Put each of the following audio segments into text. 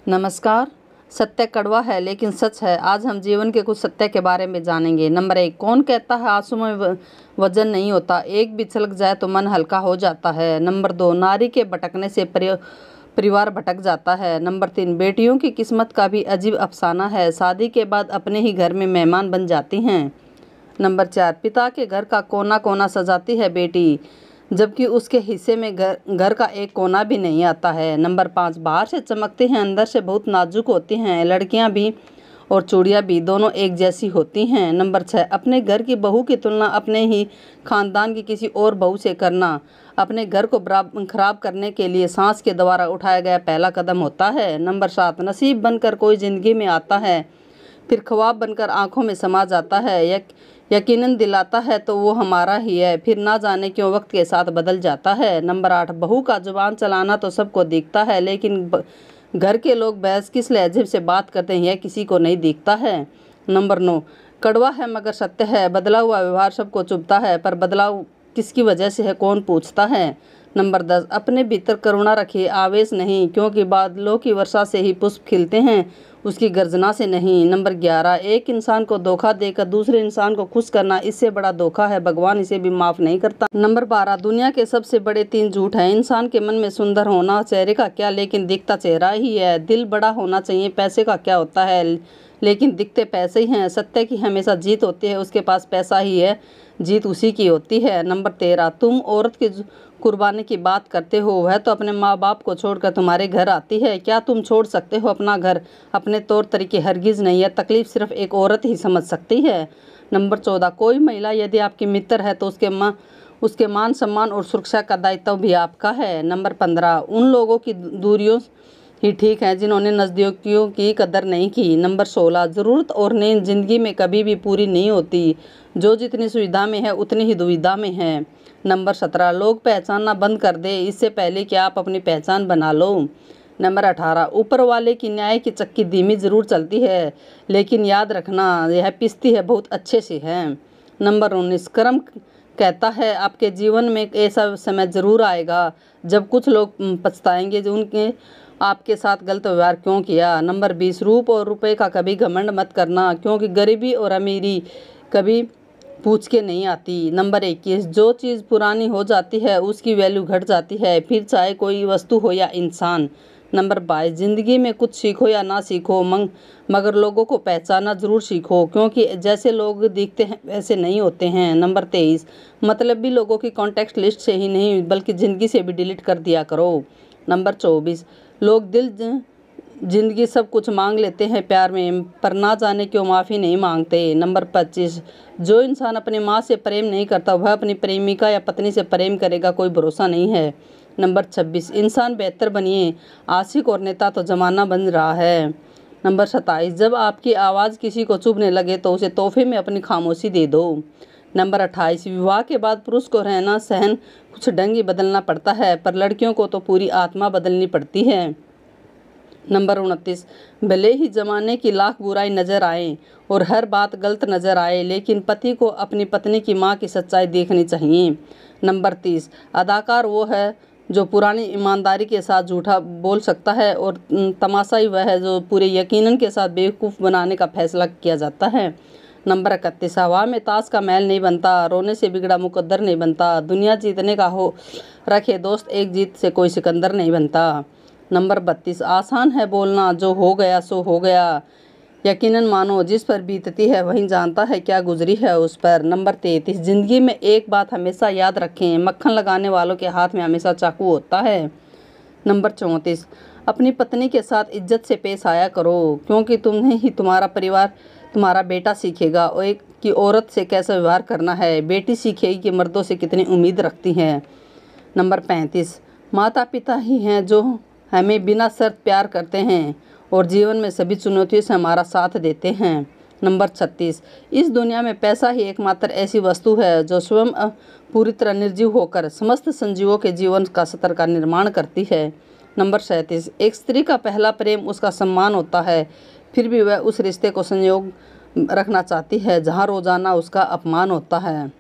नमस्कार। सत्य कड़वा है लेकिन सच है। आज हम जीवन के कुछ सत्य के बारे में जानेंगे। नंबर 1, कौन कहता है आंसू में वजन नहीं होता, एक भी छलक जाए तो मन हल्का हो जाता है। नंबर 2, नारी के भटकने से परिवार भटक जाता है। नंबर 3, बेटियों की किस्मत का भी अजीब अफसाना है, शादी के बाद अपने ही घर में मेहमान बन जाती हैं। नंबर 4, पिता के घर का कोना कोना सजाती है बेटी, जबकि उसके हिस्से में घर का एक कोना भी नहीं आता है। नंबर 5, बाहर से चमकती हैं, अंदर से बहुत नाजुक होती हैं। लड़कियां भी और चूड़ियां भी दोनों एक जैसी होती हैं। नंबर 6, अपने घर की बहू की तुलना अपने ही खानदान की किसी और बहू से करना अपने घर को खराब करने के लिए सांस के द्वारा उठाया गया पहला कदम होता है। नंबर 7, नसीब बनकर कोई ज़िंदगी में आता है, फिर ख्वाब बनकर आंखों में समा जाता है, यकीनन दिलाता है तो वो हमारा ही है, फिर ना जाने क्यों वक्त के साथ बदल जाता है। नंबर 8, बहू का जुबान चलाना तो सबको दिखता है, लेकिन घर के लोग बहस किस लहजे से बात करते हैं यह किसी को नहीं दिखता है। नंबर 9, कड़वा है मगर सत्य है, बदला हुआ व्यवहार सबको चुभता है, पर बदलाव किसकी वजह से है कौन पूछता है। नंबर 10, अपने भीतर करुणा रखिए, आवेश नहीं, क्योंकि बादलों की वर्षा से ही पुष्प खिलते हैं, उसकी गर्जना से नहीं। नंबर 11, एक इंसान को धोखा देकर दूसरे इंसान को खुश करना इससे बड़ा धोखा है, भगवान इसे भी माफ़ नहीं करता। नंबर 12, दुनिया के सबसे बड़े 3 झूठ हैं। इंसान के मन में सुंदर होना, चेहरे का क्या, लेकिन दिखता चेहरा ही है। दिल बड़ा होना चाहिए, पैसे का क्या होता है, लेकिन दिखते पैसे ही हैं। सत्य की हमेशा जीत होती है, उसके पास पैसा ही है, जीत उसी की होती है। नंबर 13, तुम औरत की कुर्बानी की बात करते हो, वह तो अपने माँ बाप को छोड़कर तुम्हारे घर आती है, क्या तुम छोड़ सकते हो अपना घर? अपने तौर तरीके हरगिज़ नहीं है, तकलीफ सिर्फ एक औरत ही समझ सकती है। नंबर 14, कोई महिला यदि आपकी मित्र है तो उसके मान सम्मान और सुरक्षा का दायित्व भी आपका है। नंबर 15, उन लोगों की दूरियों ही ठीक है जिन्होंने नज़दीकियों की कदर नहीं की। नंबर 16, ज़रूरत और नींद ज़िंदगी में कभी भी पूरी नहीं होती, जो जितनी सुविधा में है उतनी ही दुविधा में है। नंबर 17, लोग पहचानना बंद कर दे इससे पहले कि आप अपनी पहचान बना लो। नंबर 18, ऊपर वाले की न्याय की चक्की धीमी ज़रूर चलती है, लेकिन याद रखना यह पिसती है बहुत अच्छे से है। नंबर 19, कर्म कहता है आपके जीवन में ऐसा समय ज़रूर आएगा जब कुछ लोग पछताएंगे जो उनके आपके साथ गलत व्यवहार क्यों किया। नंबर 20, रूप और रुपए का कभी घमंड मत करना, क्योंकि गरीबी और अमीरी कभी पूछ के नहीं आती। नंबर 21, जो चीज़ पुरानी हो जाती है उसकी वैल्यू घट जाती है, फिर चाहे कोई वस्तु हो या इंसान। नंबर 22, ज़िंदगी में कुछ सीखो या ना सीखो मगर लोगों को पहचाना ज़रूर सीखो, क्योंकि जैसे लोग दिखते हैं वैसे नहीं होते हैं। नंबर 23, मतलब भी लोगों की कॉन्टैक्ट लिस्ट से ही नहीं बल्कि ज़िंदगी से भी डिलीट कर दिया करो। नंबर 24, लोग जिंदगी सब कुछ मांग लेते हैं प्यार में, पर ना जाने क्यों माफ़ी नहीं मांगते। नंबर 25, जो इंसान अपनी माँ से प्रेम नहीं करता वह अपनी प्रेमिका या पत्नी से प्रेम करेगा, कोई भरोसा नहीं है। नंबर 26, इंसान बेहतर बनिए, आशिक और नेता तो ज़माना बन रहा है। नंबर 27, जब आपकी आवाज़ किसी को चुभने लगे तो उसे तोहफे में अपनी खामोशी दे दो। नंबर 28, विवाह के बाद पुरुष को रहना सहन कुछ ढंग ही बदलना पड़ता है, पर लड़कियों को तो पूरी आत्मा बदलनी पड़ती है। नंबर 29, भले ही ज़माने की लाख बुराई नज़र आए और हर बात गलत नज़र आए, लेकिन पति को अपनी पत्नी की माँ की सच्चाई देखनी चाहिए। नंबर 30, अदाकार वो है जो पुरानी ईमानदारी के साथ झूठा बोल सकता है, और तमाशाई वह है जो पूरे यकीनन के साथ बेवकूफ़ बनाने का फैसला किया जाता है। नंबर 31, हवा में ताश का महल नहीं बनता, रोने से बिगड़ा मुकद्दर नहीं बनता, दुनिया जीतने का हो रखे दोस्त, एक जीत से कोई सिकंदर नहीं बनता। नंबर 32, आसान है बोलना जो हो गया सो हो गया, यकीनन मानो जिस पर बीतती है वही जानता है क्या गुजरी है उस पर। नंबर 33, ज़िंदगी में एक बात हमेशा याद रखें, मक्खन लगाने वालों के हाथ में हमेशा चाकू होता है। नंबर 34, अपनी पत्नी के साथ इज्जत से पेश आया करो, क्योंकि तुम्हें ही तुम्हारा परिवार तुम्हारा बेटा सीखेगा और एक की औरत से कैसा व्यवहार करना है, बेटी सीखेगी कि मर्दों से कितनी उम्मीद रखती हैं। नंबर 35, माता पिता ही हैं जो हमें बिना शर्त प्यार करते हैं और जीवन में सभी चुनौतियों से हमारा साथ देते हैं। नंबर 36, इस दुनिया में पैसा ही एकमात्र ऐसी वस्तु है जो स्वयं पूरी तरह निर्जीव होकर समस्त संजीवों के जीवन का सत्र का निर्माण करती है। नंबर 37, एक स्त्री का पहला प्रेम उसका सम्मान होता है, फिर भी वह उस रिश्ते को संयोग रखना चाहती है जहाँ रोजाना उसका अपमान होता है।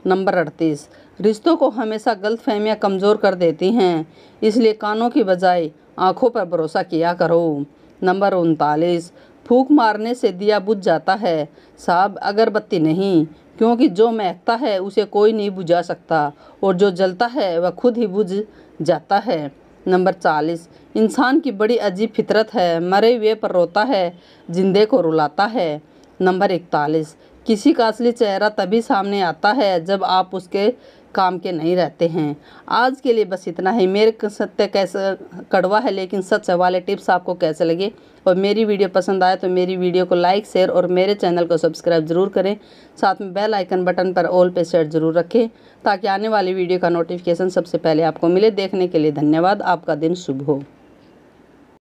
नंबर 38, रिश्तों को हमेशा गलतफहमियां कमज़ोर कर देती हैं, इसलिए कानों की बजाय आँखों पर भरोसा किया करो। नंबर 39, फूंक मारने से दिया बुझ जाता है साहब, अगरबत्ती नहीं, क्योंकि जो महकता है उसे कोई नहीं बुझा सकता और जो जलता है वह खुद ही बुझ जाता है। नंबर 40, इंसान की बड़ी अजीब फितरत है, मरे हुए पर रोता है, जिंदे को रुलाता है। नंबर 41, किसी का असली चेहरा तभी सामने आता है जब आप उसके काम के नहीं रहते हैं। आज के लिए बस इतना ही। मेरे सत्य कैसा कड़वा है लेकिन सच है वाले टिप्स आपको कैसे लगे, और मेरी वीडियो पसंद आए तो मेरी वीडियो को लाइक, शेयर और मेरे चैनल को सब्सक्राइब ज़रूर करें। साथ में बेल आइकन बटन पर ऑल पे सेट ज़रूर रखें ताकि आने वाली वीडियो का नोटिफिकेशन सबसे पहले आपको मिले। देखने के लिए धन्यवाद। आपका दिन शुभ हो।